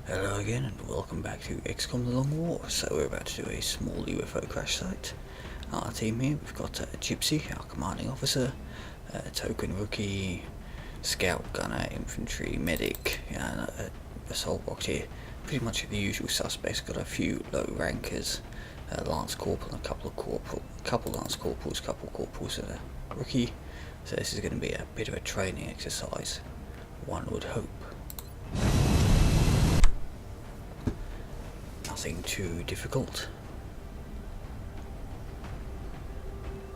Hello again and welcome back to XCOM The Long War. So we're about to do a small UFO crash site. Our team here, we've got Gypsy, our commanding officer, token rookie, scout, gunner, infantry, medic, and assault rocketeer. Pretty much the usual suspects. Got a few low rankers, lance corporal, and a couple lance corporals, couple corporals, and a rookie. So this is going to be a bit of a training exercise, one would hope. Nothing too difficult.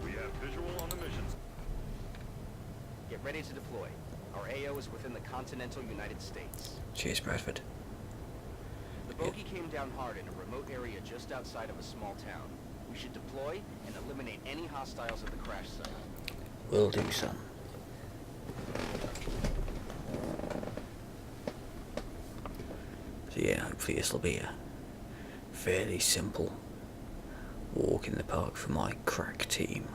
We have visual on the mission. Get ready to deploy. Our AO is within the continental United States. Cheers, Bradford. The bogey came down hard in a remote area just outside of a small town. We should deploy and eliminate any hostiles at the crash site. Will do, son. So yeah, hopefully this will be a fairly simple walk in the park for my crack team.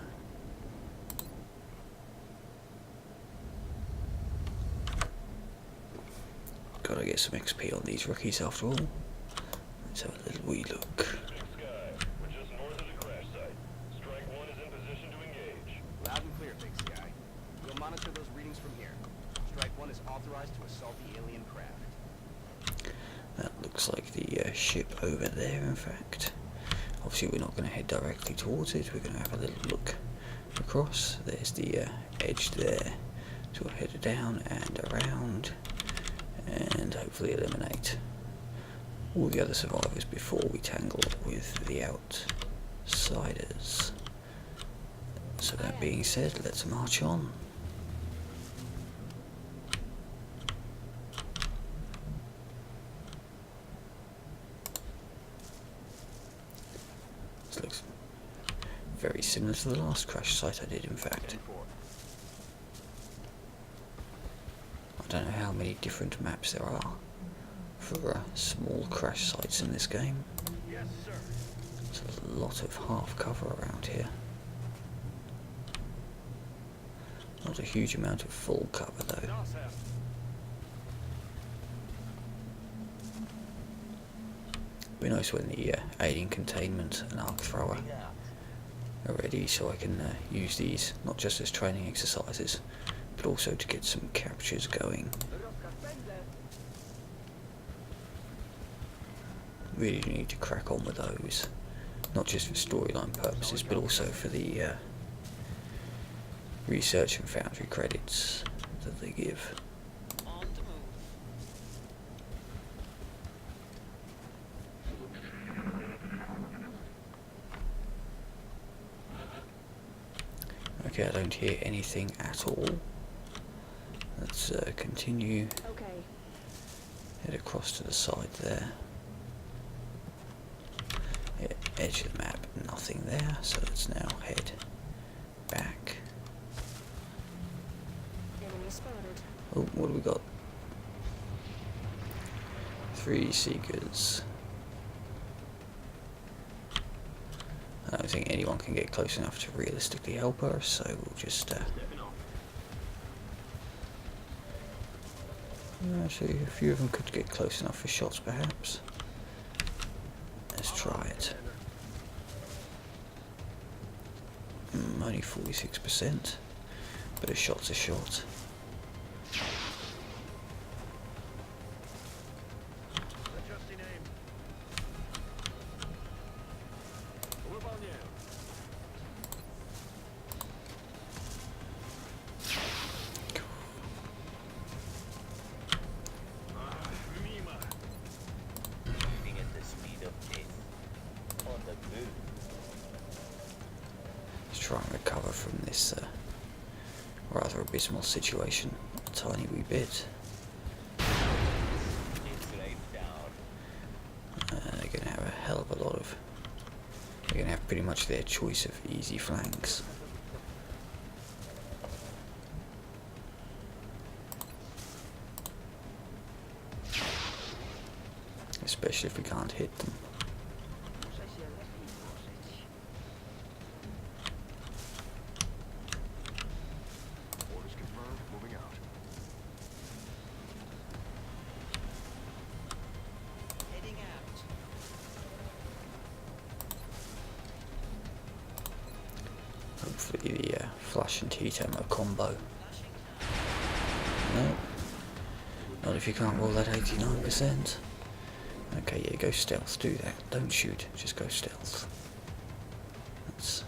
Gotta get some XP on these rookies after all. Let's have a little wee look. Big Sky, we're just north of the crash site. Strike 1 is in position to engage. Loud and clear, Big Sky. We'll monitor those readings from here. Strike 1 is authorized to assault the alien craft. That looks like the ship over there, in fact. Obviously we're not going to head directly towards it, we're going to have a little look across. There's the edge there, so we'll head down and around and hopefully eliminate all the other survivors before we tangle with the outsiders. So that being said, let's march on. This looks very similar to the last crash site I did, in fact. I don't know how many different maps there are for small crash sites in this game. Yes, sir. There's a lot of half cover around here. Not a huge amount of full cover though. Be nice when the aiding containment and arc thrower are ready, so I can use these not just as training exercises, but also to get some captures going. Really need to crack on with those, not just for storyline purposes, but also for the research and foundry credits that they give. Okay, I don't hear anything at all. Let's continue. Okay. Head across to the side there. Edge of the map, nothing there, so let's now head back. Enemy spotted. Oh, what do we got? 3 Seekers. I don't think anyone can get close enough to realistically help her, so we'll just actually, a few of them could get close enough for shots, perhaps. Let's try it. Only 46%, but a shot's a shot. Adjusting aim. Выполняю. Мимо. Moving at the speed of death. On the move. Let's try and recover from this rather abysmal situation a tiny wee bit. It's right down. They're going to have a hell of a lot of... They're going to have pretty much their choice of easy flanks. Especially if we can't hit them. Orders confirmed. Moving out. Hopefully the flash and heat ammo combo. No. Not if you can't roll that 89%. Okay, yeah, go stealth, do that. Don't shoot, just go stealth. That's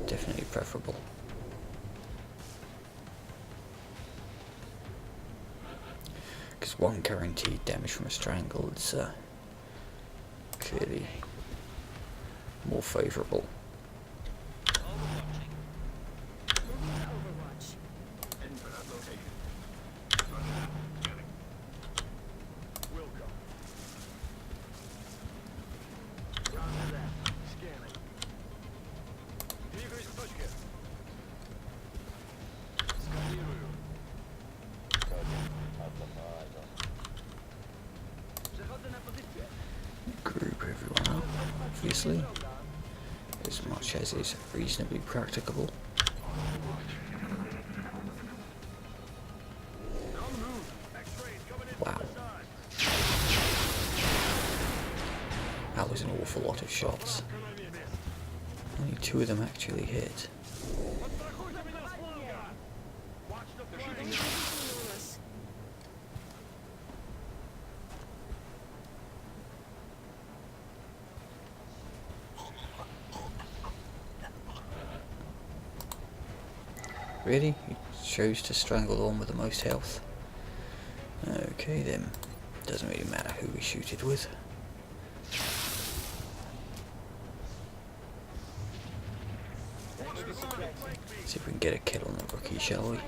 definitely preferable. Because one guaranteed damage from a strangle is clearly more favourable. Group everyone up, obviously, as much as is reasonably practicable. Wow. That was an awful lot of shots. Only 2 of them actually hit. Really? He chose to strangle the one with the most health? Okay then. Doesn't really matter who we shoot it with. See if we can get a kill on the rookie, shall we?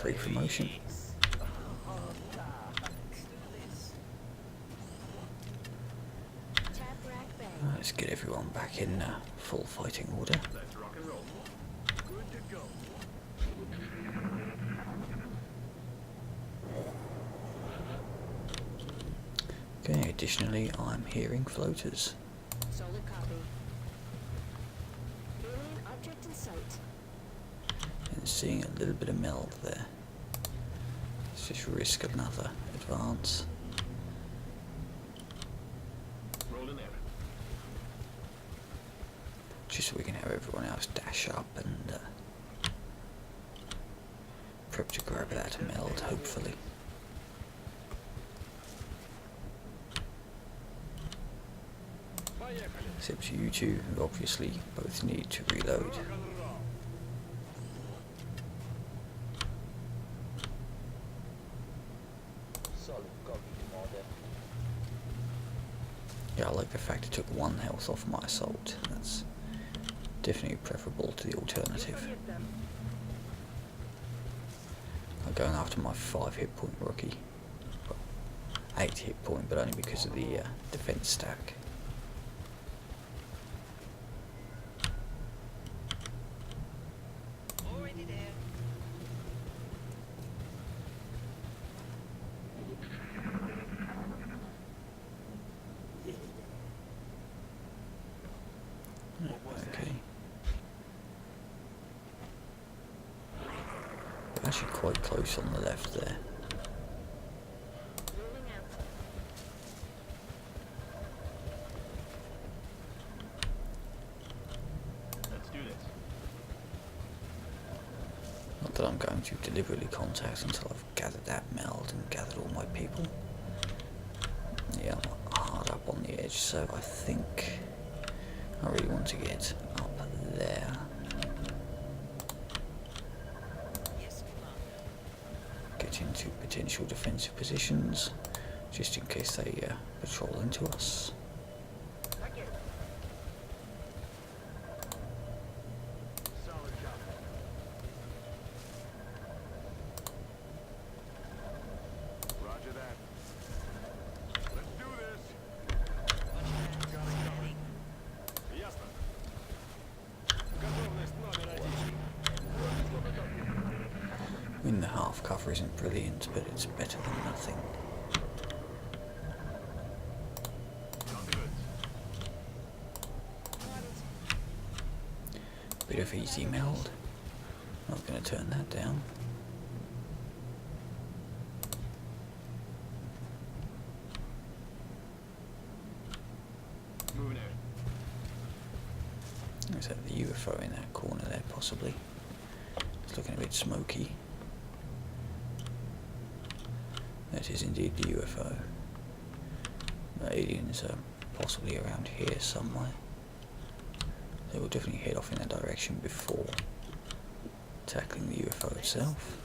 Free promotion. Let's get everyone back in full fighting order. Okay, additionally, I'm hearing floaters. Solid copy. Alien object in sight. And seeing a little bit of meld there. Let's just risk another advance. Just so we can have everyone else dash up and prep to grab that meld, hopefully. Except you two, who obviously both need to reload. Solid copy, Commander. Yeah, I like the fact it took 1 health off my assault. That's definitely preferable to the alternative. I'm going after my 5 hit point rookie. Well, 8 hit point, but only because of the defense stack. Already there. Okay. We're actually quite close on the left there. Rolling out. Let's do this. Not that I'm going to deliberately contact until I've gathered that meld and gathered all my people. Yeah, I'm hard up on the edge, so I think I really want to get up there. Yes, Commander. Get into potential defensive positions, just in case they patrol into us. Roger that. Let's do this. Ясно. Готовность номер 1. I mean, the half cover isn't brilliant, but it's better than nothing. Bit of easy meld. Not going to turn that down. Is that the UFO in that corner there, possibly? It's looking a bit smoky. That is indeed the UFO. The aliens are possibly around here somewhere. They will definitely head off in that direction before tackling the UFO itself.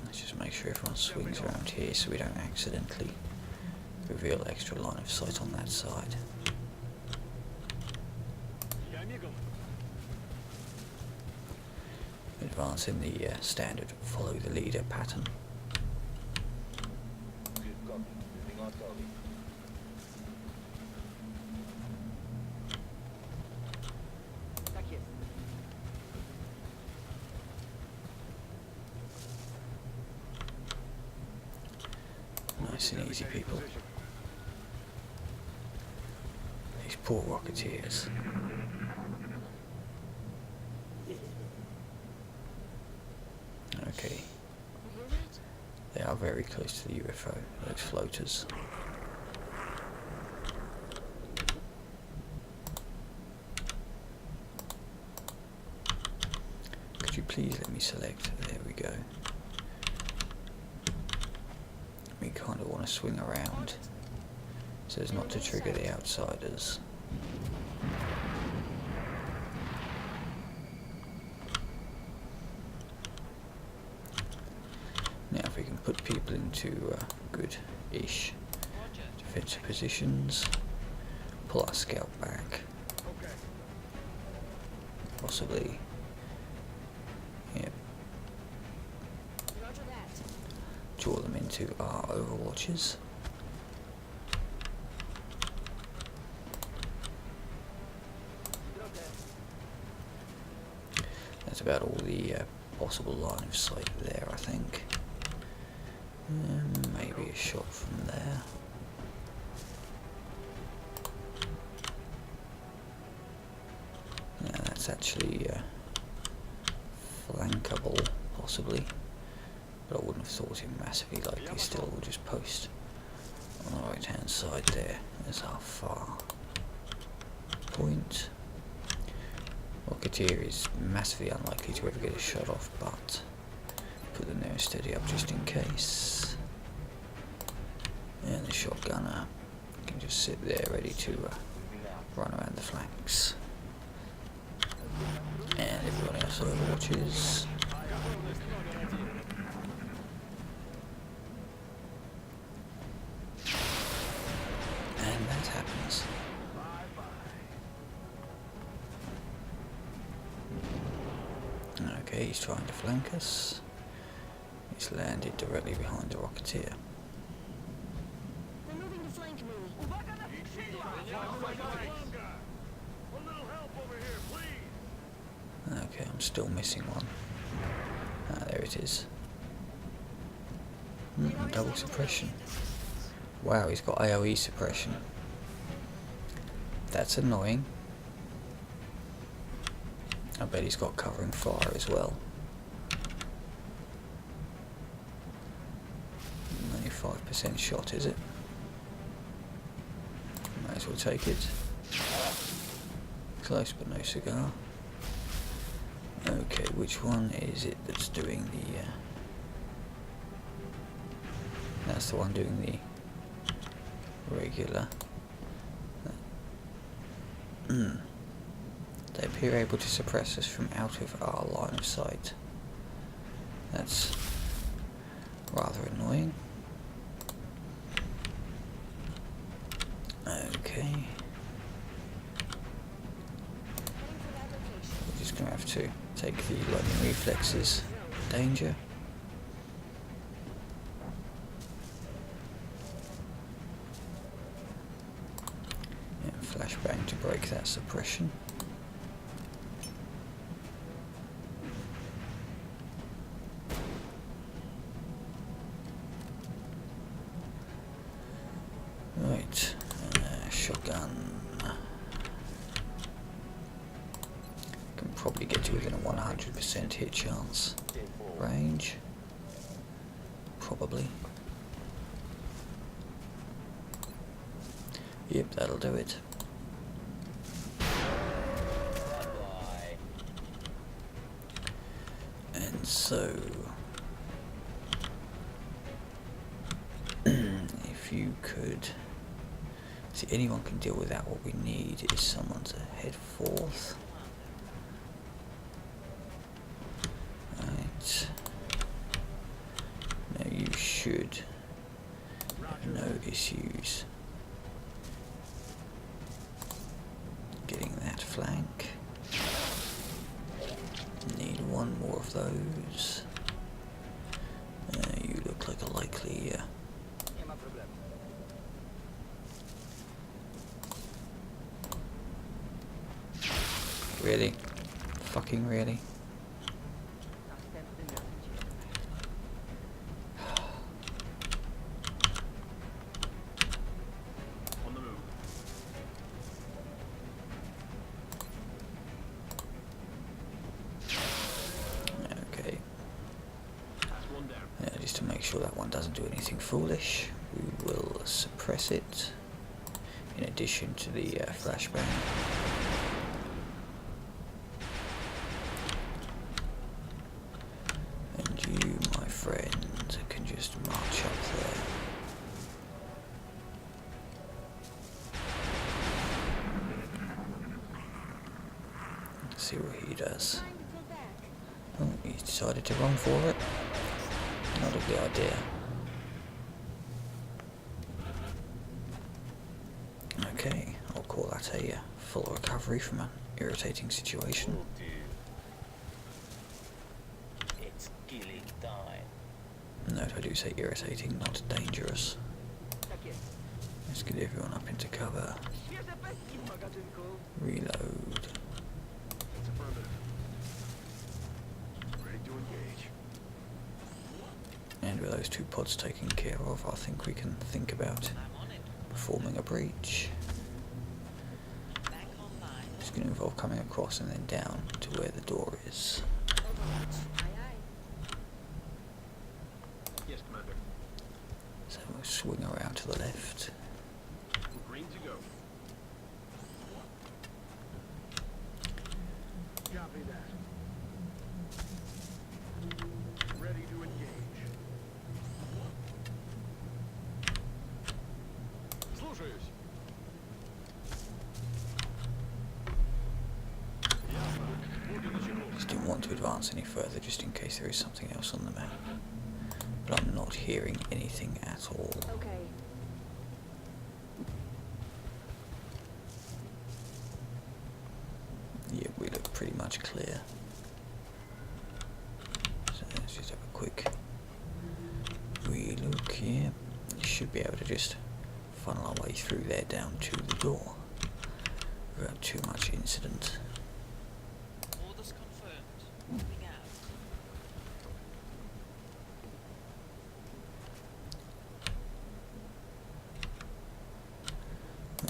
Let's just make sure everyone swings around here so we don't accidentally reveal extra line of sight on that side. Advance in the standard follow the leader pattern. Good copy. Moving on target. Back here. Nice and easy, people. These poor rocketeers. Okay, You hear that? they are very close to the UFO, those floaters. Could you please let me select? There we go. We kind of want to swing around so as not to trigger the outsiders. Now if we can put people into good-ish defensive positions, pull our scout back, possibly, Roger that. draw them into our overwatches. That's about all the possible line of sight there, I think. Maybe a shot from there. Yeah, that's actually flankable, possibly. But I wouldn't have thought him massively likely. Still, we'll just post on the right hand side there as our far point. Rocketeer is massively unlikely to ever get a shot off, but put them there and steady up just in case. And the shotgunner can just sit there ready to run around the flanks. And everyone else overwatches. And that happens. Okay, he's trying to flank us. He's landed directly behind the Rocketeer. They're moving to flank me. Okay, I'm still missing one. Ah, there it is. Double suppression. Wow, he's got AoE suppression. That's annoying. I bet he's got covering fire as well. Only 5% shot, is it? Might as well take it. Close but no cigar. Okay, which one is it that's doing the... That's the one doing the regular. They appear able to suppress us from out of our line of sight. That's rather annoying. Okay. We're just going to have to take the lightning reflexes. Danger. And flashbang to break that suppression. Right, shotgun. Can probably get you within a 100% hit chance. Range. Probably. Yep, that'll do it. Bye-bye. And so, if you could see, anyone can deal with that. What we need is someone to head forth. Right. Now you should have no issues getting that flank. Need one more of those. You look like a likely really? Fucking really? On the move. Okay. That's one down. Just to make sure that one doesn't do anything foolish, we will suppress it in addition to the flashbang. And you, my friend, can just march up there. See what he does. Trying to pull back. Oh, he decided to run for it. Not a good idea. Okay, I'll call that a full recovery from an irritating situation. Will do. It's killing time. Note, I do say irritating, not dangerous. Let's get everyone up into cover. Reload. It's affirmative. Ready to engage. And with those two pods taken care of, I think we can think about performing a breach. It's going to involve coming across and then down to where the door is. Overwatch. Aye, aye. Yes, Commander. So we'll swing around to the left. Green to go. Copy that. Ready to engage. Слушаюсь. Ясно. Буду начеку. Just didn't want to advance any further just in case there is something else on the map. But I'm not hearing anything at all. Okay. Yeah, we look pretty much clear. So let's just have a quick relook here. We should be able to just funnel our way through there down to the door without too much incident. Orders confirmed. Moving out.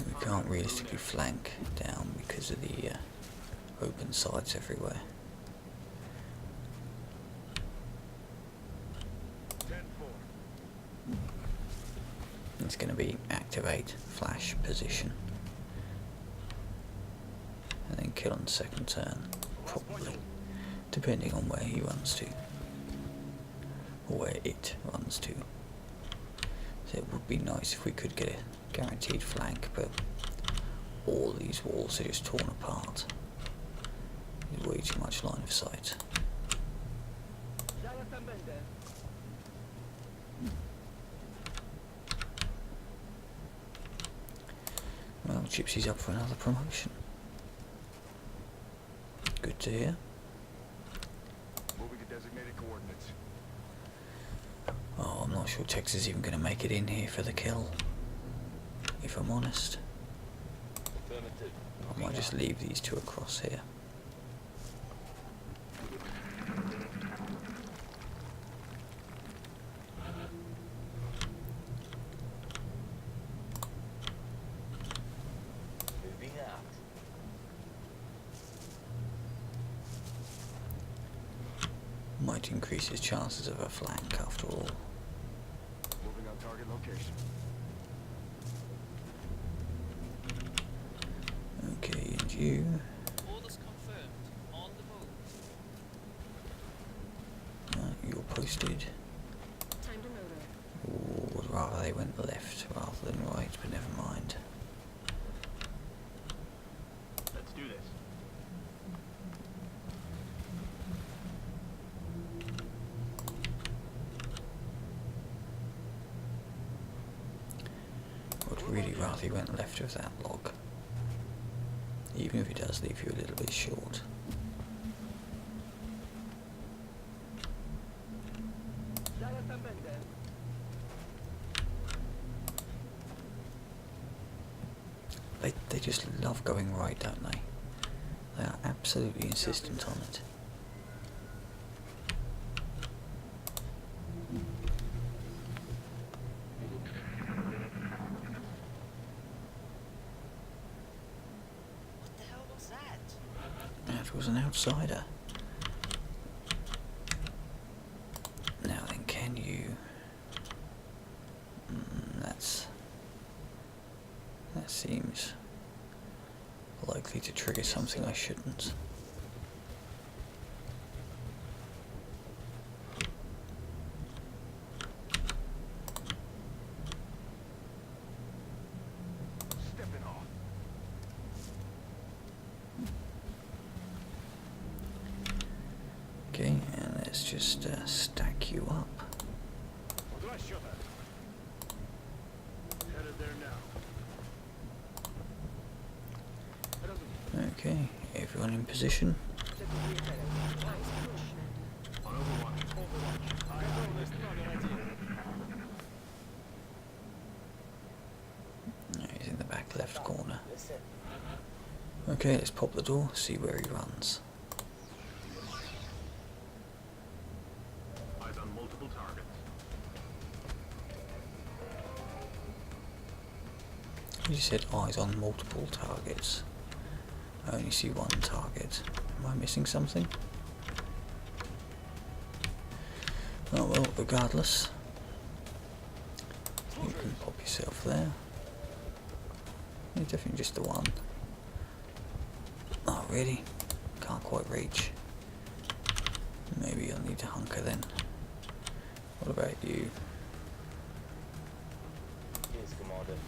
We can't realistically flank down because of the open sides everywhere. 10-4. It's going to be activate flash position and then kill on the second turn, probably, depending on where he runs to or where it runs to. So it would be nice if we could get a guaranteed flank, but all these walls are just torn apart. There's way too much line of sight. Well, Gypsy's up for another promotion. Good to hear. Moving to designated coordinates. Oh, I'm not sure Tex is even going to make it in here for the kill, if I'm honest. Affirmative. I might just leave these two across here. Moving out. Might increase his chances of a flank after all. Moving on target location. And you. Orders confirmed. On the move. You're posted. Time to motor. Ooh, would rather they went left rather than right, but never mind. Let's do this. Would really rather you went left of that log. Even if it does leave you a little bit short. They just love going right, don't they? They are absolutely insistent on it. What the hell was that? That was an outsider. Now then, can you... That seems likely to trigger something I shouldn't. Stepping off. Okay, and let's just stack you up. Headed there now. Okay, everyone in position. On Overwatch. I know that's not an idea. He's in the back left corner. Listen. Okay, let's pop the door, see where he runs. Eyes on multiple targets. You said eyes on multiple targets. I only see one target. Am I missing something? Oh well, regardless. You can pop yourself there. Yeah, definitely just the one. Oh really? Can't quite reach. Maybe I'll need to hunker then. What about you? Yes, Commander.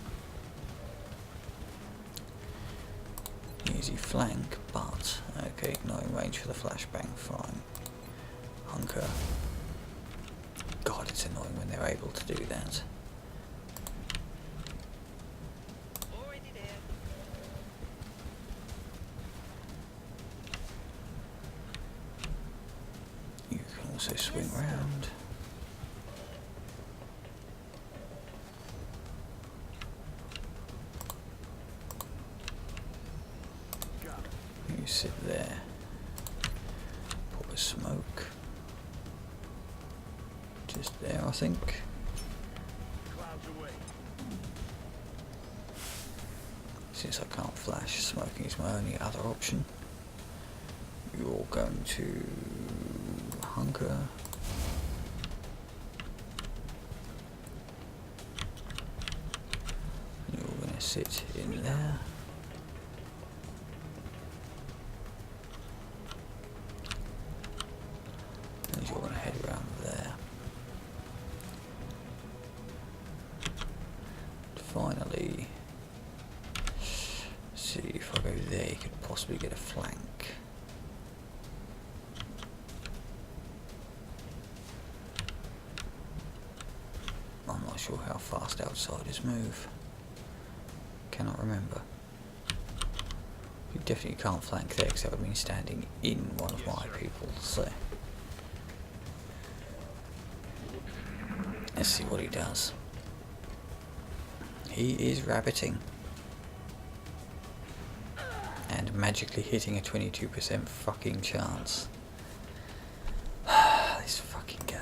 Easy flank, but okay, not in range for the flashbang, fine. Hunker. God, it's annoying when they're able to do that. Already there. You can also swing round. You sit there. Pop a smoke. Just there, I think. Clouds away. Since I can't flash, smoking is my only other option. You're going to hunker. You're going to sit in there. And you're going to head around there. Finally, see if I go there, you could possibly get a flank. I'm not sure how fast outsiders move. Cannot remember. You definitely can't flank there because that would mean standing in one of my people, so. Let's see what he does. He is rabbiting. And magically hitting a 22% fucking chance. This fucking game.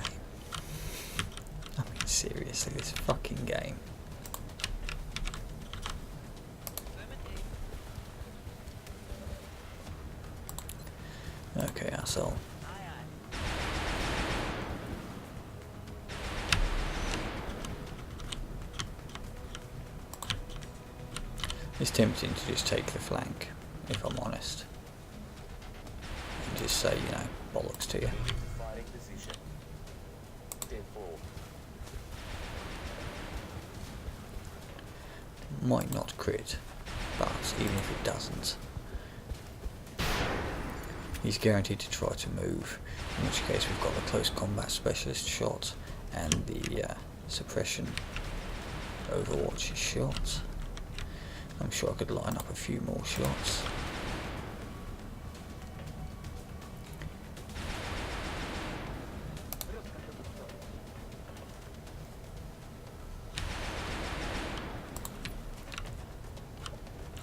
I mean seriously, this fucking game. Okay, asshole. It's tempting to just take the flank. if I'm honest. And just say, you know, bollocks to you. Firing position. 10-4. Might not crit, but even if it doesn't, he's guaranteed to try to move, in which case we've got the close combat specialist shot and the suppression overwatch shot. I'm sure I could line up a few more shots.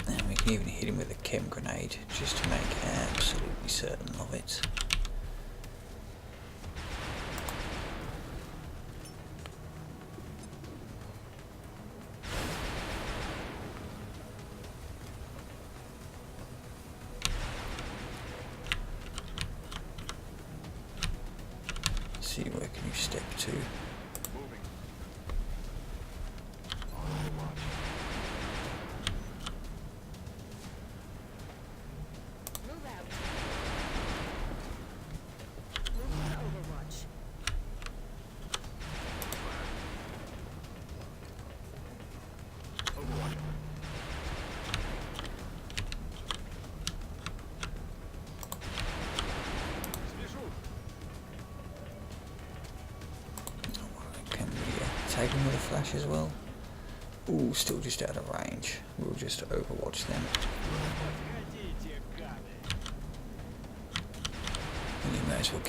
And we can even hit him with a chem grenade just to make absolutely certain of it. See, where can you step to? Move out. Move to Overwatch. Can we tag him with a flash as well? Ooh, still just out of range. We'll just overwatch them. And you may as well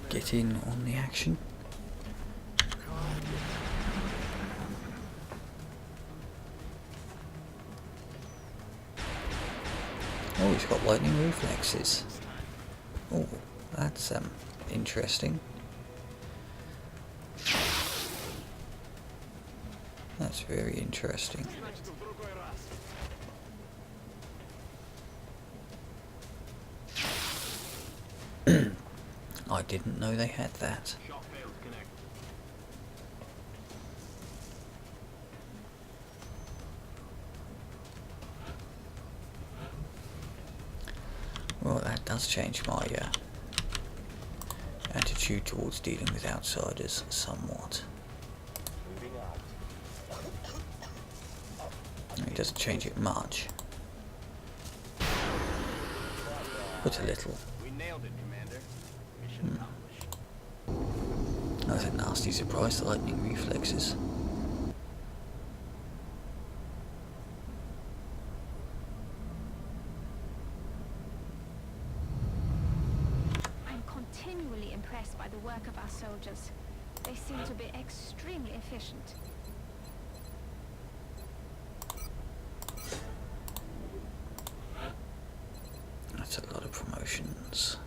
get in on the action. Oh, he's got lightning reflexes. Oh, that's interesting. That's very interesting. I didn't know they had that. Well, that does change my attitude towards dealing with outsiders somewhat. Moving out. It doesn't change it much, but a little. We nailed it, Commander. Mission accomplished. That was a nasty surprise, the lightning reflexes. I'm continually impressed by the work of our soldiers. They seem to be extremely efficient. That's a lot of promotions.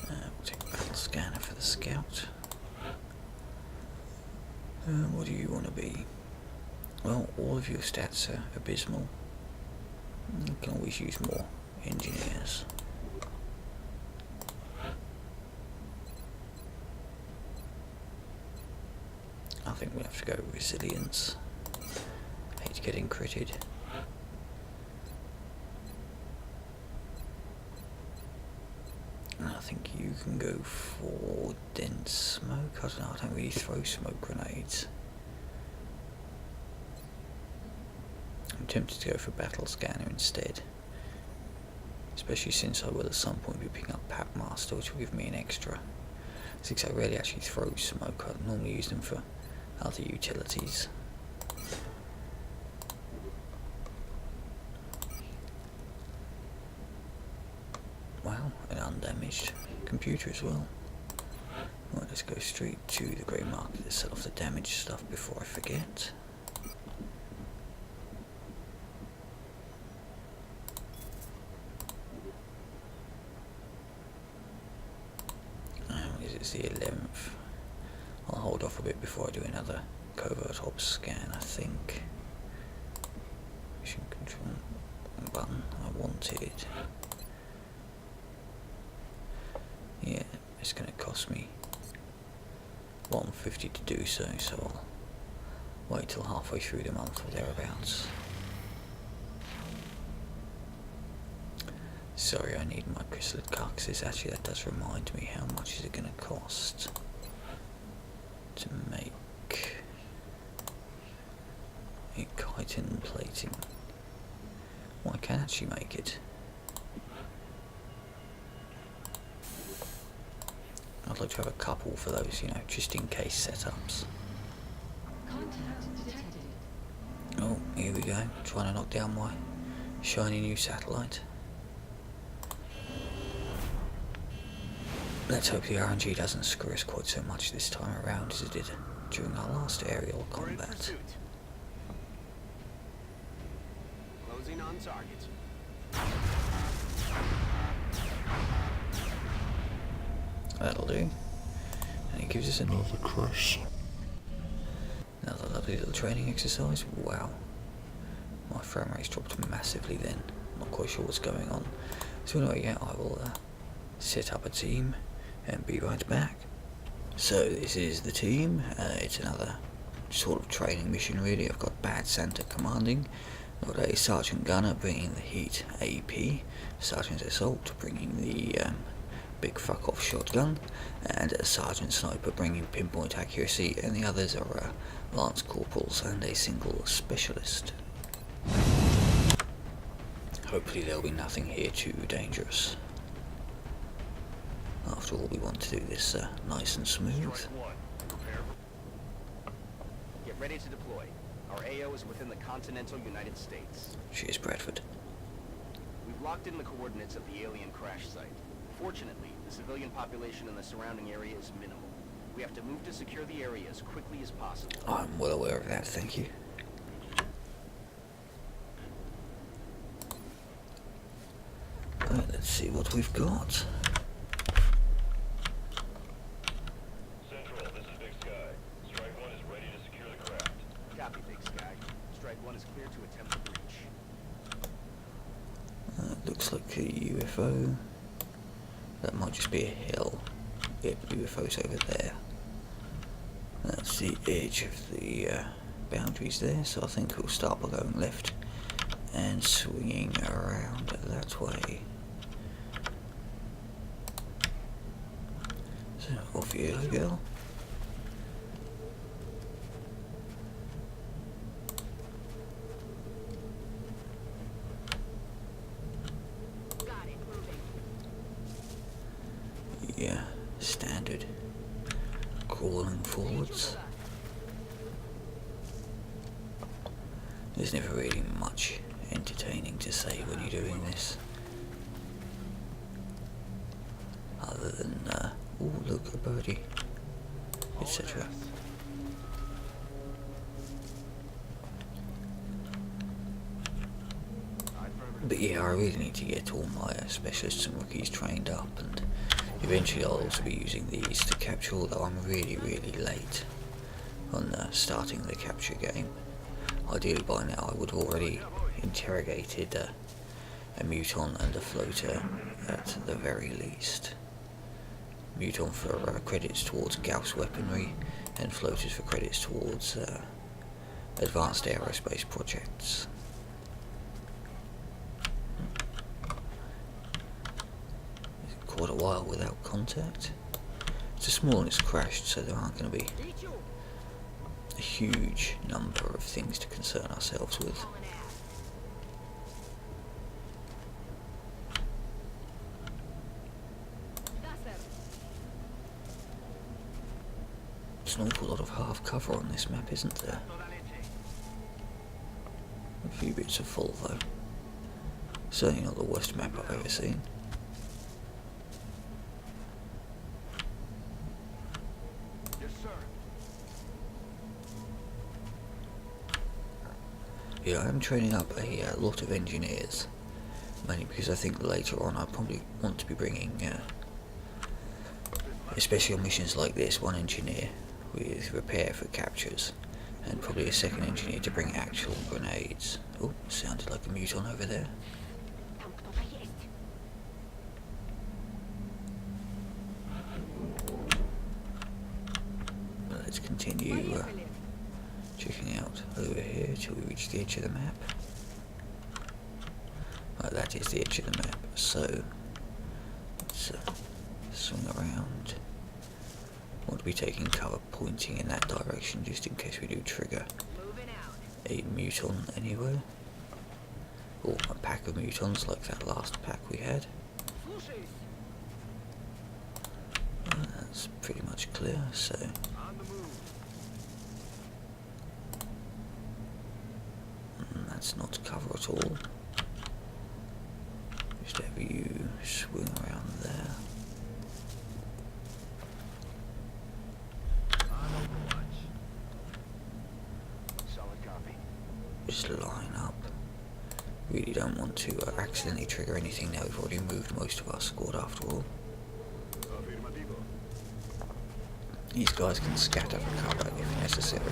We'll take battle scanner for the scout. What do you want to be? Well, all of your stats are abysmal. You can always use more engineers. I think we'll have to go resilience. Hate getting critted. I think you can go for dense smoke. I don't know, I don't really throw smoke grenades. I'm tempted to go for battle scanner instead. Especially since I will at some point be picking up Packmaster, which will give me an extra. Since I rarely actually throw smoke, I normally use them for other utilities. Wow, an undamaged computer as well. Right, let's go straight to the grey market to sell off the damaged stuff before I forget. It's the 11th. I'll hold off a bit before I do another covert ops scan, I think. Mission control button I wanted. Yeah, it's going to cost me $150 to do so, so I'll wait till halfway through the month or thereabouts. Sorry, I need my chrysalid carcasses. Actually, that does remind me, how much is it going to cost to make a chitin plating? Well, I can actually make it. I'd like to have a couple for those, you know, just in case setups. Oh, here we go. Trying to knock down my shiny new satellite. Let's hope the RNG doesn't screw us quite so much this time around as it did during our last aerial We're in combat. pursuit. Closing on target. That'll do. And it gives us another crush. Another lovely little training exercise. Wow. My frame rate's dropped massively then. Not quite sure what's going on. So anyway, yeah, I will set up a team and be right back. So this is the team. It's another sort of training mission really. I've got Bad Santa commanding. I've got a Sergeant Gunner bringing the Heat AP. Sergeant Assault bringing the big fuck off shotgun, and a Sergeant Sniper bringing pinpoint accuracy, and the others are Lance Corporals and a single Specialist. Hopefully there'll be nothing here too dangerous. After all, we want to do this nice and smooth. Strike one. Prepare for... Get ready to deploy. Our AO is within the continental United States. Cheers, Bradford. We've locked in the coordinates of the alien crash site. Fortunately, the civilian population in the surrounding area is minimal. We have to move to secure the area as quickly as possible. I'm well aware of that, thank you. Right, let's see what we've got. Central, this is Big Sky. Strike one is ready to secure the craft. Copy, Big Sky. Strike one is clear to attempt the breach. Looks like a UFO. That might just be a hill. Yep, UFO's over there. That's the edge of the boundaries there, so I think we'll start by going left and swinging around that way. So off you go. Got it, moving. Yeah, standard. Crawling forwards. There's never really much entertaining to say when you're doing this. Other than, oh look, a birdie, etc. But yeah, I really need to get all my specialists and rookies trained up, and eventually I'll also be using these to capture, although I'm really late on starting the capture game. Ideally by now I would have already interrogated a Muton and a Floater at the very least. Muton for credits towards Gauss weaponry, and Floaters for credits towards advanced aerospace projects. Quite a while without contact. It's a small and it's crashed, so there aren't going to be a huge number of things to concern ourselves with. There's an awful lot of half cover on this map, isn't there? A few bits of full though. Certainly not the worst map I've ever seen. Yes, sir. Yeah, I'm training up a lot of engineers, mainly because I think later on I probably want to be bringing, especially on missions like this, one engineer with repair for captures, and probably a second engineer to bring actual grenades. Oh, sounded like a Muton over there. But let's continue checking out over here till we reach the edge of the map. that is the edge of the map, so let's swing around. I want to be taking cover pointing in that direction just in case we do trigger Moving out. a muton anywhere. Or a pack of mutons like that last pack we had. Слушаюсь. That's pretty much clear, so On the move. that's not cover at all. Just have you swing around there. On Overwatch. Solid copy. Just line up. Really don't want to accidentally trigger anything now. We've already moved most of our squad after all. Afirmativo. These guys can scatter for cover if necessary.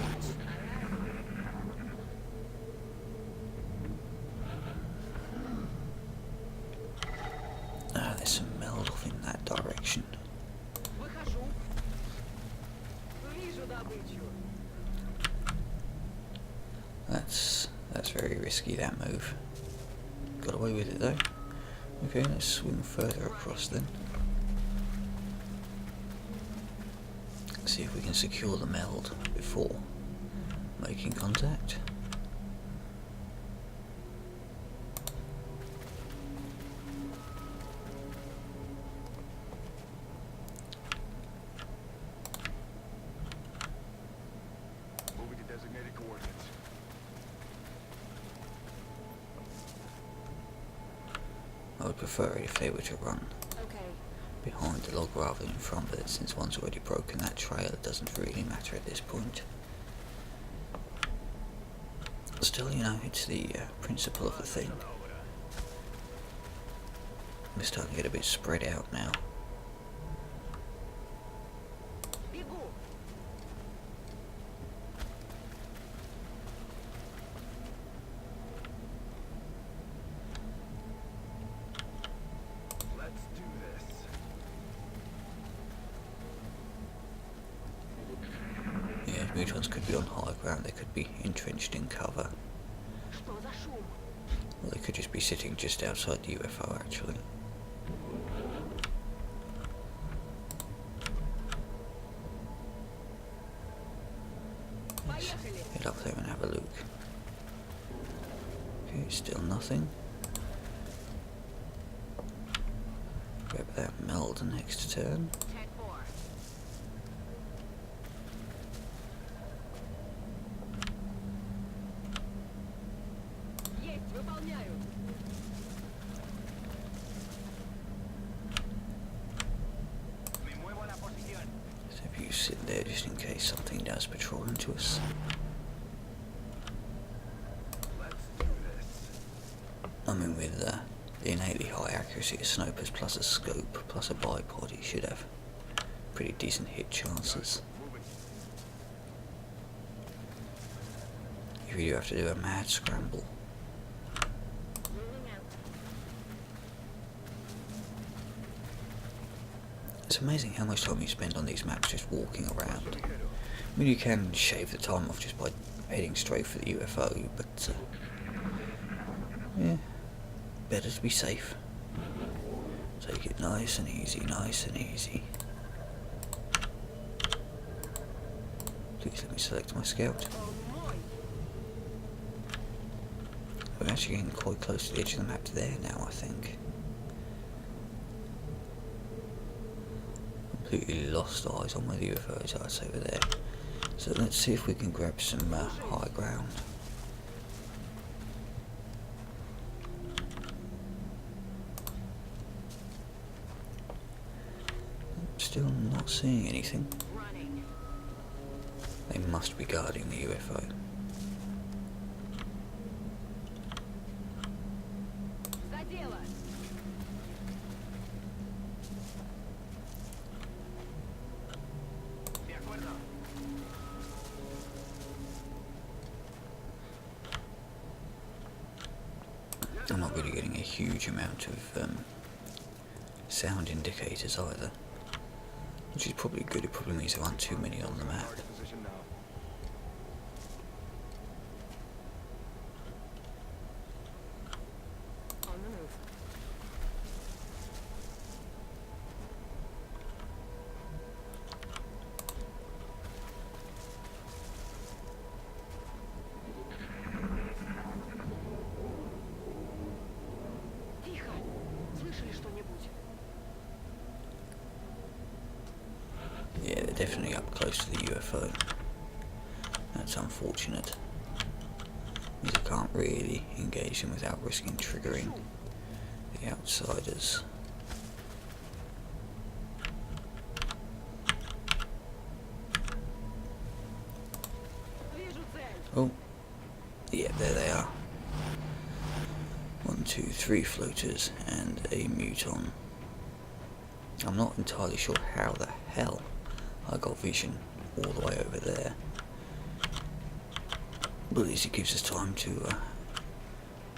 There's some meld off in that direction. Выхожу. Вижу добычу. That's very risky, that move. Got away with it though. Okay, let's swing further across then. See if we can secure the meld before making contact. Moving to designated coordinates. I would prefer it if they were to run Okay. behind the log rather than in front, but since one's already broken that trail, it doesn't really matter at this point. Still, you know, it's the principle of the thing. We're starting to get a bit spread out now. Бегу. Let's do this. Yeah, mutons could be on high ground, they could be entrenched in cover, Что за шум? or they could just be sitting just outside the UFO actually. Поехали. Head up there and have a look. Okay, still nothing. Grab that meld next turn. 10-4. Есть, выполняю. Me muevo a la posición. So if you sit there just in case something does patrol into us. Let's do this. I mean, with the innately high accuracy of snipers plus a scope plus a bipod, you should have pretty decent hit chances. Moving. If you do have to do a mad scramble. Moving out. It's amazing how much time you spend on these maps just walking around. I mean, you can shave the time off just by heading straight for the UFO, but yeah, better to be safe. Take it nice and easy, nice and easy. Please let me select my scout. Он мой. We're actually getting quite close to the edge of the map there now, I think. Completely lost eyes on where the UFOs are, it's over there. So let's see if we can grab some high ground. Still not seeing anything. Running. They must be guarding the UFO. За дело. De acuerdo. I'm not really getting a huge amount of sound indicators either, which is probably good. It probably means there aren't too many on the map. Target position now. On the move. definitely up close to the UFO. That's unfortunate. Means I can't really engage them without risking triggering the outsiders. Вижу цель. Oh, yeah, there they are. 1, 2, 3 floaters and a muton. I'm not entirely sure how the hell I got vision all the way over there. But at least it gives us time to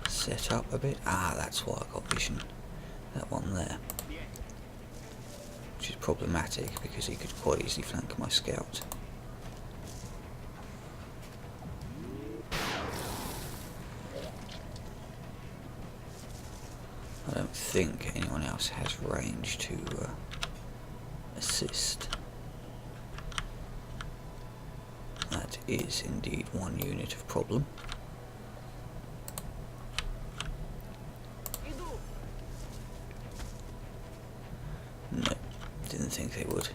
set up a bit. Ah, that's why I got vision. That one there. Which is problematic because he could quite easily flank my scout. I don't think anyone else has range to assist. That is indeed one unit of problem. Иду. No, didn't think they would.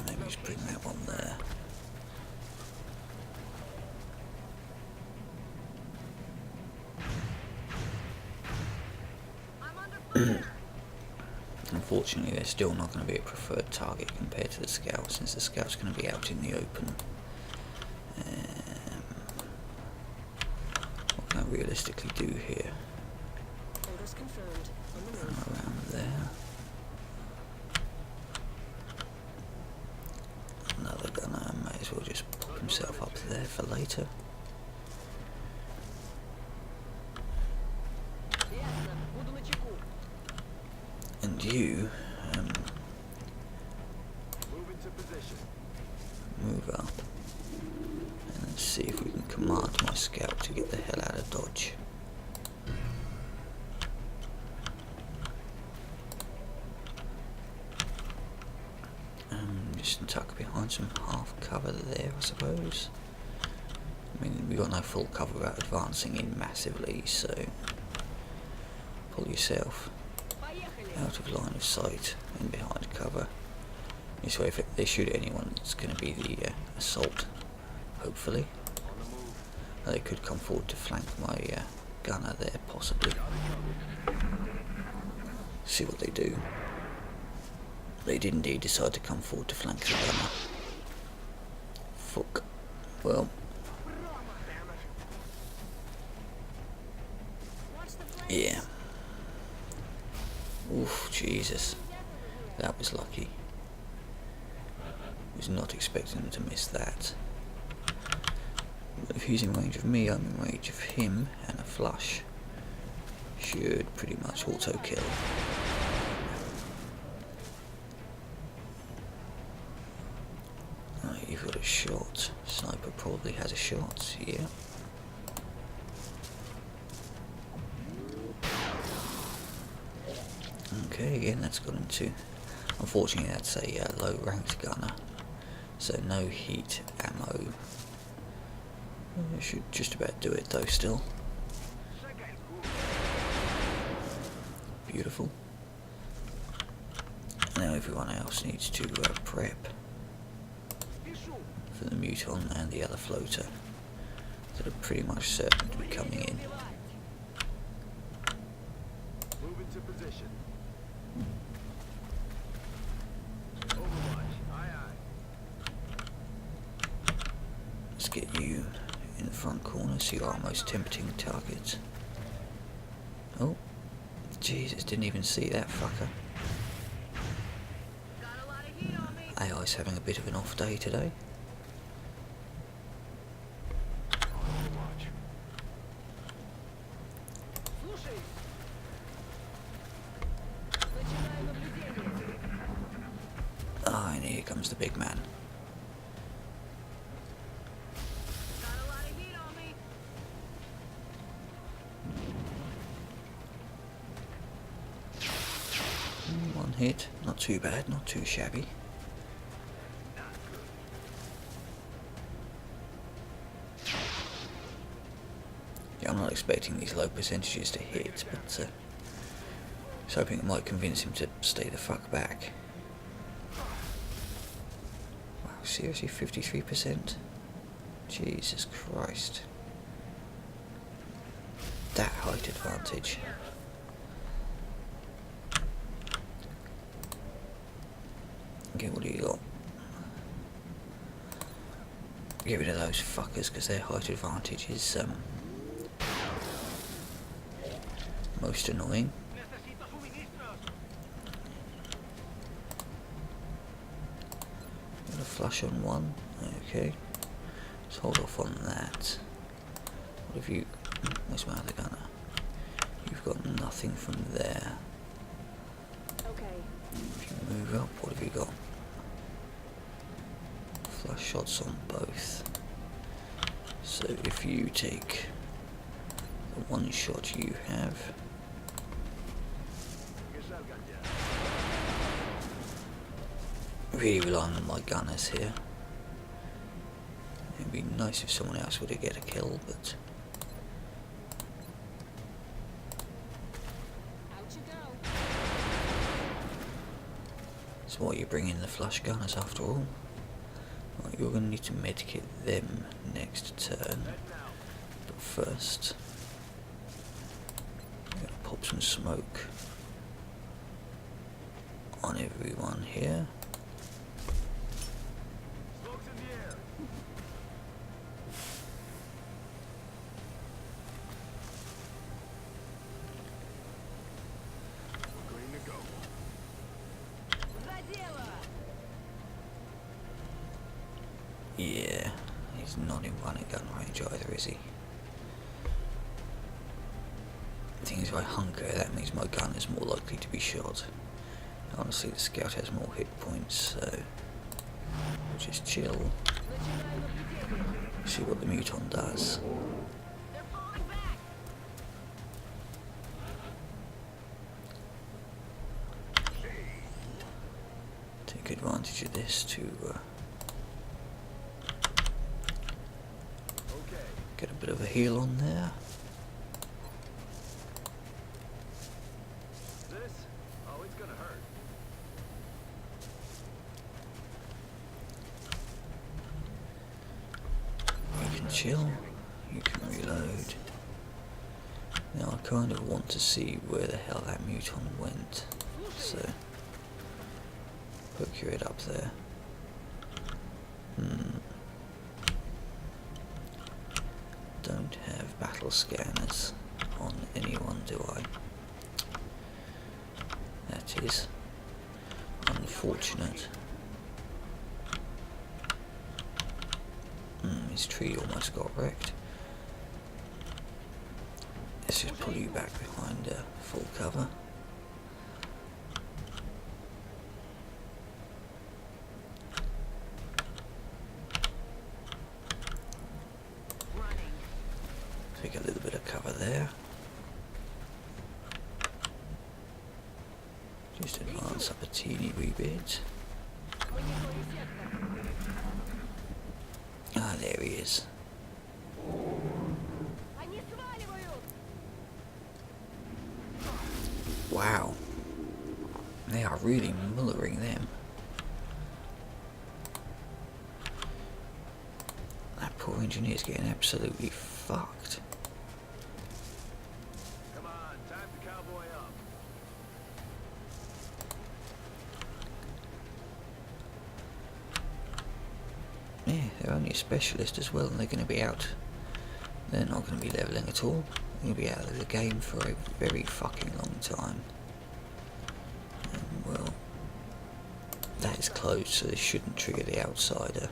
Maybe just bring that one there. I'm under fire. Unfortunately, they're still not going to be a preferred target compared to the scout, since the scout's going to be out in the open. What can I realistically do here? Orders confirmed. On the move. Around there. Another gunner may as well just pop himself up there for later. Ясно. Буду начеку. And you, move up and then see if we can command my scout to get the hell out of Dodge. Just tuck behind some half cover there, I suppose. I mean, we got no full cover without advancing in massively, so pull yourself Поехали. out of line of sight and behind cover. This way, if they shoot at anyone, it's going to be the assault, hopefully. They could come forward to flank my gunner there, possibly. See what they do. They did indeed decide to come forward to flank the gunner. Fuck. Well, Watch the plane. yeah. Oof, Jesus. That was lucky. Was not expecting them to miss that. But if he's in range of me, I'm in range of him, and a flush should pretty much auto kill. Right, you've got a shot. Sniper probably has a shot, yeah. Okay, again, that's got into. Unfortunately, that's a low ranked gunner, so no heat ammo. Should just about do it though, still. Beautiful. Now everyone else needs to prep for the muton and the other floater that are pretty much certain to be coming in. Move into position. Overwatch. Aye, aye. Let's get you in the front corner so you are our most tempting target. Oh, Jesus, didn't even see that fucker. Got a lot of heat on me. AI's having a bit of an off day today. Overwatch. Слушай. Начинаю наблюдение. Ah, and here comes the big man. Got a lot of heat on me. One hit, not too bad, not too shabby. Yeah, I'm not expecting these low percentages to hit, but I was hoping it might convince him to stay the fuck back. Wow, seriously, 53%? Jesus Christ. That height advantage. Okay, what do you got? Get rid of those fuckers because their height advantage is most annoying. Got a flush on one. Okay. Let's hold off on that. What have you... Where's my other gunner? You've got nothing from there. Okay. If you move up, what have you got? Flush shots on both. So if you take the one shot you have, really relying on my gunners here. It'd be nice if someone else were to get a kill, but Out you go. it's why you bring in the flush gunners after all. Right, you're going to need to medkit them next turn, but first I'm going to pop some smoke on everyone here. За дело! Yeah, he's not in running gun range either, is he? The thing is, if I hunker, that means my gun is more likely to be shot. Honestly, the scout has more hit points, so we'll just chill. Начинаю наблюдение. See what the muton does. They're falling back! Take advantage of this to get a bit of a heal on there. You can chill, you can reload. Now I kind of want to see where the hell that muton went, so poke your head up there. Don't have battle scanners on anyone, do I? That is unfortunate. His tree almost got wrecked. Let's just pull you back behind full cover. Take a little bit of cover there. Just advance up a teeny wee bit. Мониторю сектор. Ah, there he is. Они сваливают! Wow. They are really mullering them. That poor engineer's getting absolutely fucked. Come on, time to cowboy up. Yeah, they're only a specialist as well, and they're going to be out. They're not going to be leveling at all. They're going to be out of the game for a very fucking long time. And, well, that is closed, so this shouldn't trigger the outsider.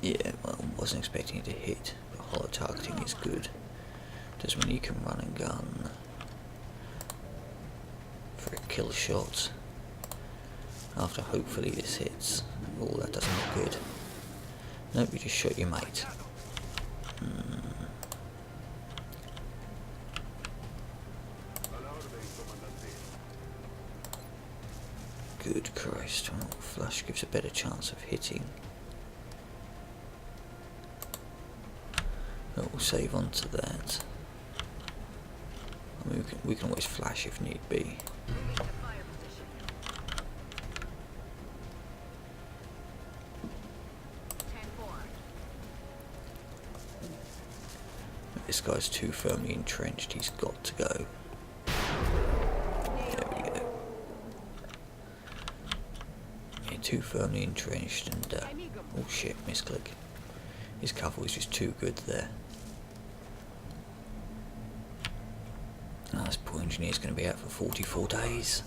Yeah, well, wasn't expecting it to hit, but hollow targeting is good. Just when you can run and gun for a kill shot after hopefully this hits. Oh, that doesn't look good. Nope, you just shot your mate. Good Christ, well, flash gives a better chance of hitting. We'll save onto that. I mean, we can always flash if need be. Moving to fire position. 10-4. This guy's too firmly entrenched, he's got to go. There we go. Yeah, too firmly entrenched and, oh shit, misclick. His cover was just too good there. Oh, this poor engineer's going to be out for 44 days.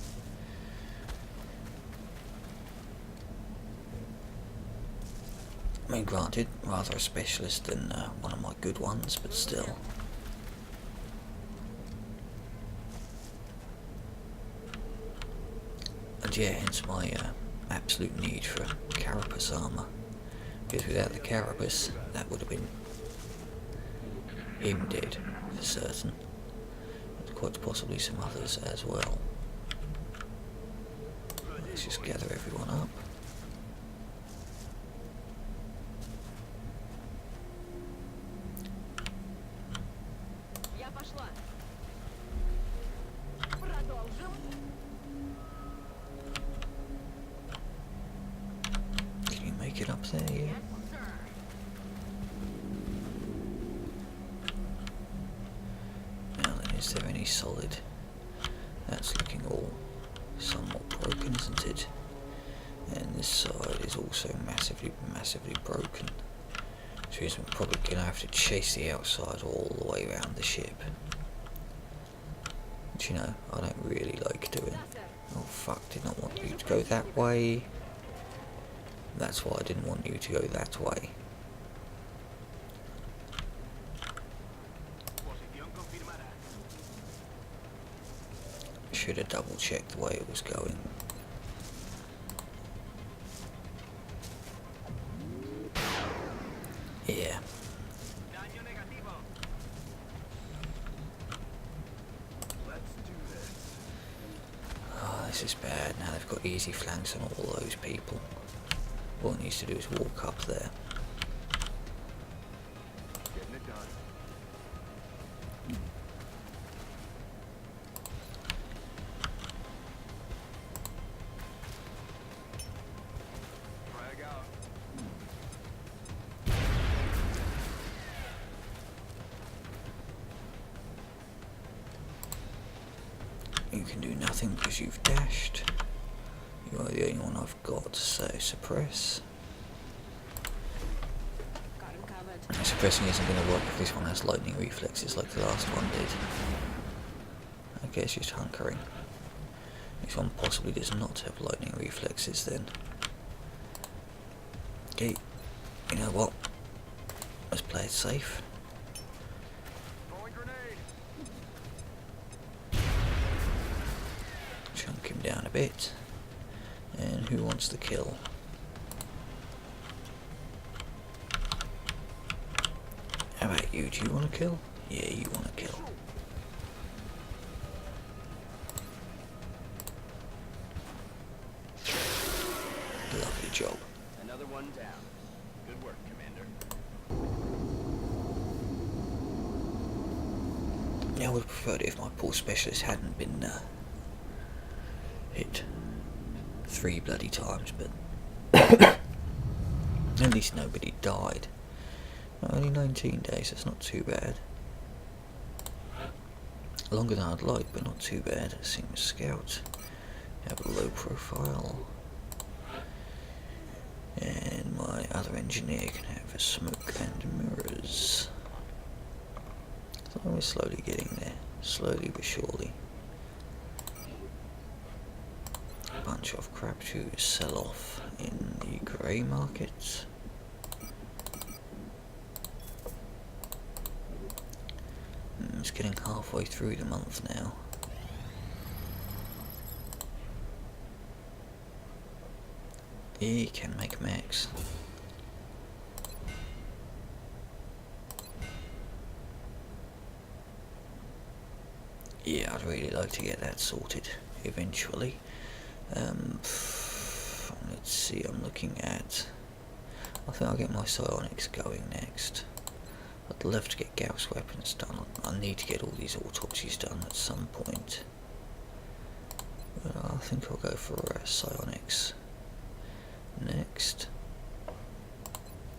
I mean, granted, rather a specialist than one of my good ones, but still. And yeah, hence my absolute need for carapace armour. Because without the carapace, that would have been him dead, for certain. And quite possibly some others as well. Let's just gather everyone up. Я пошла. Продолжим. Can you make it up there? Yeah. Yes, sir. Now then, is there any solid? That's looking all somewhat broken, isn't it? And this side is also massively broken. Which means we're probably going to have to chase the outside all the way around the ship. Which, you know, I don't really like doing. Oh fuck, did not want you to go that way. That's why I didn't want you to go that way. Should have double checked the way it was going. Yeah. Oh, this is bad. Now they've got easy flanks on all those people. All it needs to do is walk up there. Getting it done. Frag out. You can do nothing because you've dashed. You are the only one I've got, so suppress. Got him covered. And suppressing isn't going to work if this one has lightning reflexes like the last one did. I guess just hunkering. This one possibly does not have lightning reflexes then. Okay, you know what? Let's play it safe. Throwing grenade. Chunk him down a bit. And who wants the kill? How about you? Do you want to kill? Yeah, you want to kill. Lovely job. Another one down. Good work, Commander. Yeah, I would have preferred it if my poor specialist hadn't been hit 3 bloody times, but at least nobody died. Only 19 days, that's not too bad. Longer than I'd like, but not too bad. Seems scout. Have a low profile. And my other engineer can have a smoke and mirrors. So we're slowly getting there. Slowly but surely. A bunch of crap to sell off in the grey market. It's getting halfway through the month now. He can make max. Yeah, I'd really like to get that sorted eventually. autopsy, I'm looking at... I think I'll get my psionics going next. I'd love to get Gauss weapons done. I need to get all these autopsies done at some point. But I think I'll go for psionics next.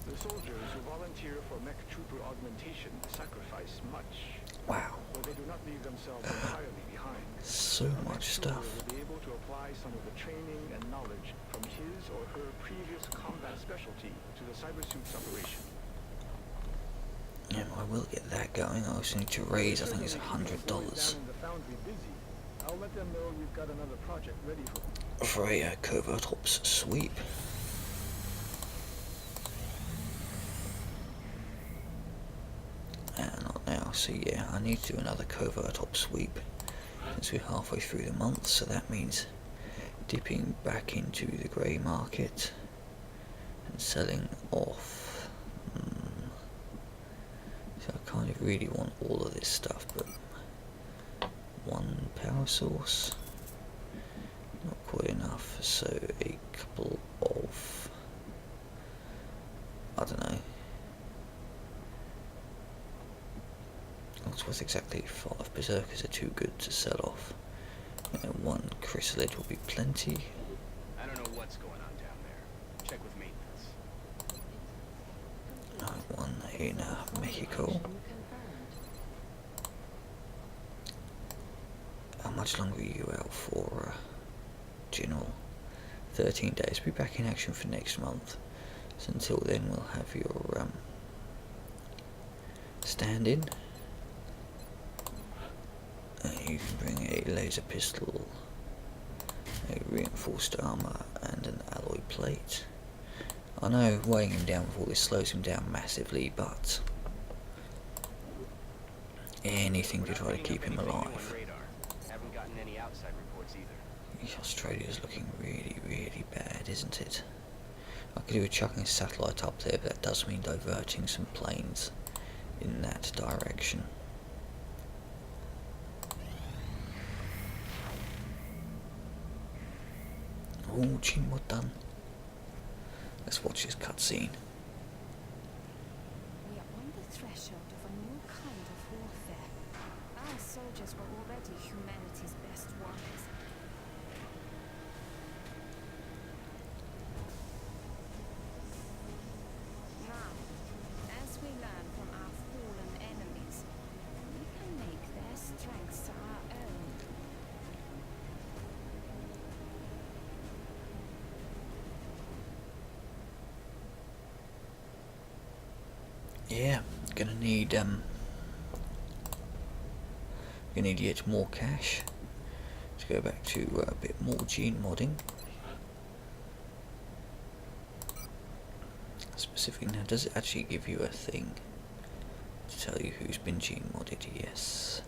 The soldiers who volunteer for mech trooper augmentation sacrifice much, Wow, but they do not leave themselves entirely behind. so A mech much trooper stuff. will be able to apply some of the training and knowledge from his or her previous combat specialty to the cybersuit's operation. Yeah, I will get that going. I also need to raise, I think it's $100 Down in the foundry busy. I'll let them know you've got another project ready for them. for a covert ops sweep. Not now, so yeah, I need to do another covert ops sweep since we're halfway through the month, so that means dipping back into the grey market and selling off. So I kind of really want all of this stuff, but one power source, not quite enough, so a couple of, I don't know, what's exactly 5 berserkers are too good to sell off. One chrysalid will be plenty. I don't know what's going on down there. Check with maintenance. One in Mexico. How much longer are you out for, General? 13 days. Be back in action for next month. So until then, we'll have your stand-in. You can bring a laser pistol, a reinforced armor, and an alloy plate. I know weighing him down with all this slows him down massively, but anything to try to keep him alive. Haven't gotten any outside reports either. Australia's looking really, really bad, isn't it? I could do with chucking a satellite up there, but that does mean diverting some planes in that direction. Oh, Jim, what done? Let's watch this cutscene. We are on the threshold of a new kind of warfare. Our soldiers were already humanity's best warriors. Now, as we learn from our fallen enemies, we can make their strengths our own. Yeah, gonna need yet more cash to go back to a bit more gene modding. Specific now, does it actually give you a thing to tell you who's been gene modded? Yes.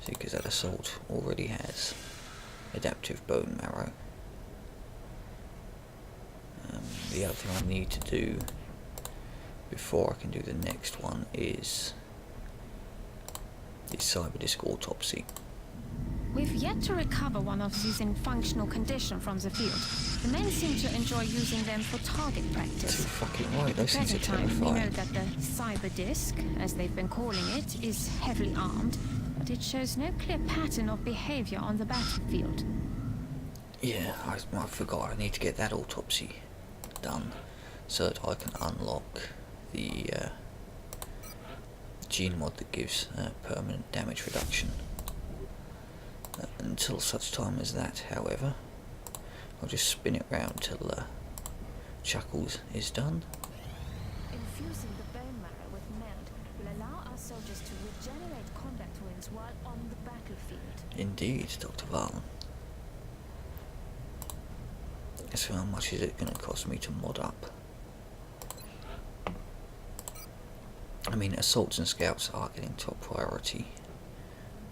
See, because that assault already has adaptive bone marrow. The other thing I need to do before I can do the next one is the cyberdisk autopsy. We've yet to recover one of these in functional condition from the field. The men seem to enjoy using them for target Too practice. fucking right, those things are Present time, we know terrifying. that the cyber disc, as they've been calling it, is heavily armed, but it shows no clear pattern of behavior on the battlefield. Yeah, I forgot I need to get that autopsy done so that I can unlock the gene mod that gives permanent damage reduction. Until such time as that, however, I'll just spin it round till Chuckles is done. Infusing the bone marrow with meld will allow our soldiers to regenerate combat wounds while on the battlefield. Indeed, Dr. Valen. So how much is it going to cost me to mod up? I mean, assaults and scouts are getting top priority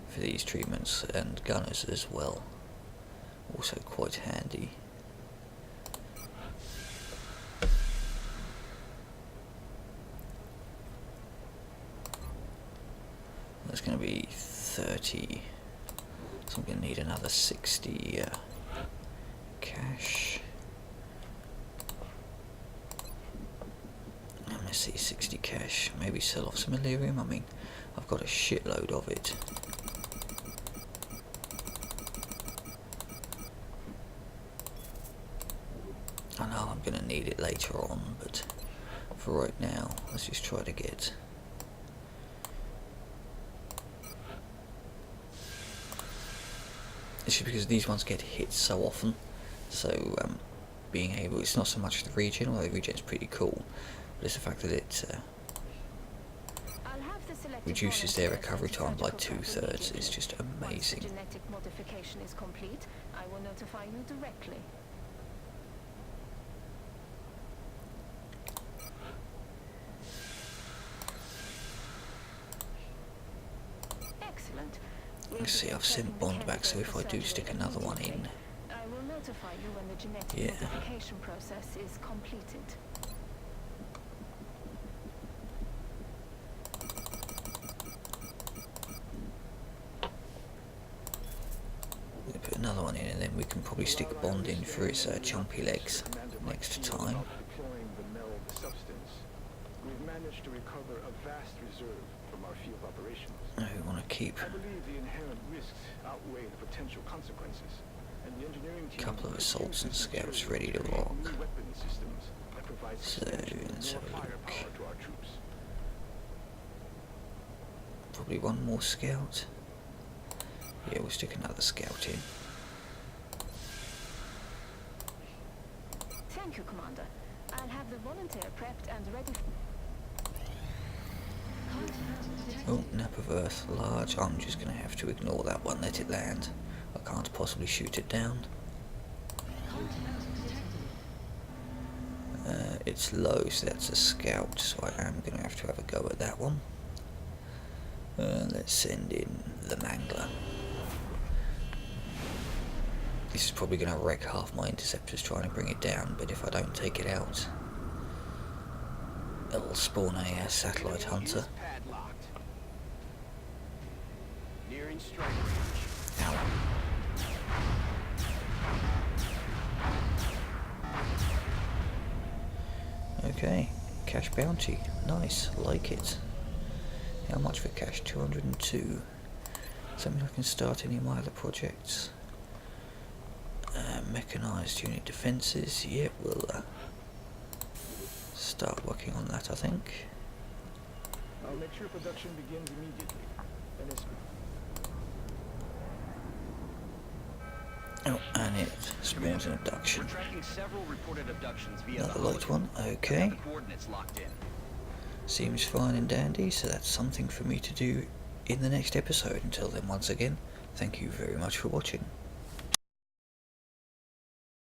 for these treatments, and gunners as well. Also quite handy. That's going to be 30, so I'm going to need another 60 cash. see, 60 cash. Maybe sell off some Illyrium. I mean, I've got a shitload of it. I know I'm going to need it later on, but for right now, let's just try to get... It's just because these ones get hit so often, so being able... It's not so much the regen, although the regen's pretty cool, but it's the fact that it I'll have the selected reduces their volunteers recovery sent to time by surgical 2/3. immediately. It's just Once the amazing. genetic modification is complete, I will notify you directly. Excellent. Let's see, I've sent Bond back, so if I do stick another one in... I will notify you when the genetic Yeah. modification process is completed. We'll put another one in, and then we can probably stick Bond in for his chumpy legs next time. Deploying the MELD substance, we've managed to recover a vast reserve from our field operations. We want to keep I believe the inherent risks outweigh the potential consequences, and the engineering team couple of assaults and uses scouts materials ready to create rock. new weapon systems that provide So, substantially let's more have a look. firepower to our troops. Probably one more scout. Yeah, we'll stick another scout in. Thank you, Commander. I'll have the volunteer prepped and ready. Oh, nap of Earth, large. I'm just going to have to ignore that one, let it land. I can't possibly shoot it down. It's low, so that's a scout, so I am going to have a go at that one. Let's send in the Mangler. This is probably going to wreck half my interceptors trying to bring it down, but if I don't take it out, it'll spawn a satellite hunter. Is padlocked. Nearing strike range. Ow. Okay, cash bounty. Nice, like it. How much for cash? 202. Something I can start any of my other projects. Mechanized unit defences. Yeah, we'll start working on that, I think. I'll make sure production begins immediately. And it's Oh, and it spawns an We're abduction. tracking several reported abductions via Another the light one. hologram. Okay. Have the coordinates locked in. Seems fine and dandy, so that's something for me to do in the next episode. Until then, once again, thank you very much for watching.